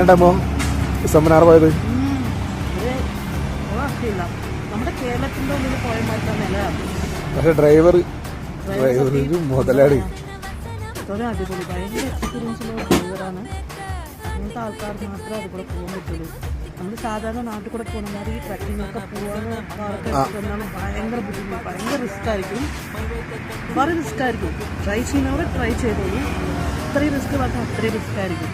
എങ്ങനെയുണ്ടാമോ seminar പോയത്? നമ്മുടെ കേരളത്തിന്റെ ഉള്ളിൽ പോയ മാറ്റമല്ല, പക്ഷെ ഡ്രൈവർ മുതലാളി അടിപൊളി ഭയങ്കര എക്സ്പീരിയൻസ് ഉള്ള ഡ്രൈവറാണ്. അങ്ങനത്തെ ആൾക്കാർക്ക് മാത്രമേ അത് കൂടെ പോകാൻ പറ്റുള്ളൂ. നമ്മൾ സാധാരണ നാട്ടിൽ കൂടെ പോകുന്നമാതിരി ഈ ട്രക്കിങ്ങൊക്കെ പോകാനും ഭയങ്കര ബുദ്ധിമുട്ട്, ഭയങ്കര റിസ്ക് ആയിരിക്കും. വളരെ റിസ്ക് ആയിരിക്കും. ട്രൈ ചെയ്യുന്നവരെ ട്രൈ ചെയ്തോളൂ. അത്രയും റിസ്ക് പറഞ്ഞാൽ അത്രയും റിസ്ക് ആയിരിക്കും.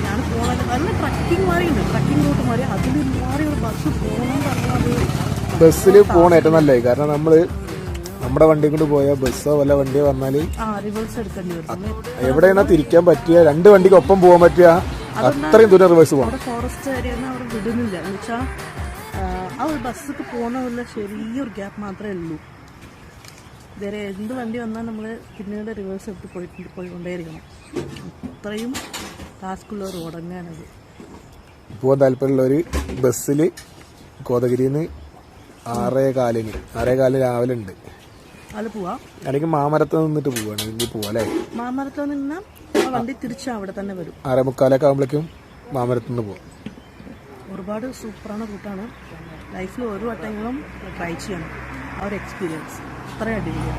ഞാൻ പോകുന്നത് നല്ല ട്രക്കിംഗ് മാറിയുണ്ട്, ട്രക്കിംഗ് റൂട്ട് മാറി അതിൽ മാറി ഒരു ബസ് പോകണം പറഞ്ഞാൽ ബസ്സിൽ പോകണ ഏറ്റവും നല്ലത്. കാരണം നമ്മള് നമ്മുടെ വണ്ടി കൊണ്ട് പോയാൽ ബസ്സോ വല്ല വണ്ടിയോ വന്നാല് റിവേഴ്സ് എടുക്കേണ്ടി വരും. എവിടെയാണ് തിരിക്കാൻ പറ്റിയ, രണ്ട് വണ്ടിക്ക് ഒപ്പം പോകാൻ പറ്റിയ അത്രയും ദൂരം റിവേഴ്സ് പോകണം. ഫോറസ്റ്റ് ഏരിയ അവിടെ വിടുന്നില്ല എന്ന് വെച്ചാൽ ആ ഒരു ബസ്സൊക്കെ പോകുന്നതില്ല ചെറിയൊരു ഗ്യാപ്പ് മാത്രമേ ഉള്ളൂ. വേറെ എന്ത് വണ്ടി വന്നാൽ നമ്മൾ പിന്നീട് റിവേഴ്സ് എടുത്ത് പോയിക്കൊണ്ടേയിരിക്കണം. അത്രയും ടാസ്കുള്ള റോഡ് തന്നെയാണത്. പോകാൻ താല്പര്യമുള്ളവർ ബസ്സിൽ കോതഗിരിന്ന് 6:15 രാവിലെ ഉണ്ട്. അത് പോവാം. അല്ലെങ്കിൽ മാമരത്ത് നിന്നിട്ട് പോവാണ്. ഇനി പോവാല്ലേ, മാമരത്ത് നിന്നാൽ വണ്ടി തിരിച്ച് അവിടെ തന്നെ വരും. 6:45 ആകുമ്പോഴേക്കും മാമരത്ത് നിന്ന് പോവാം. ഒരുപാട് സൂപ്പറാണ് റൂട്ടാണ്. ലൈഫിൽ ഒരു വട്ടങ്ങളും ട്രൈ ചെയ്യണം. ആ ഒരു എക്സ്പീരിയൻസ് അത്രയും അടിപൊളിയാണ്.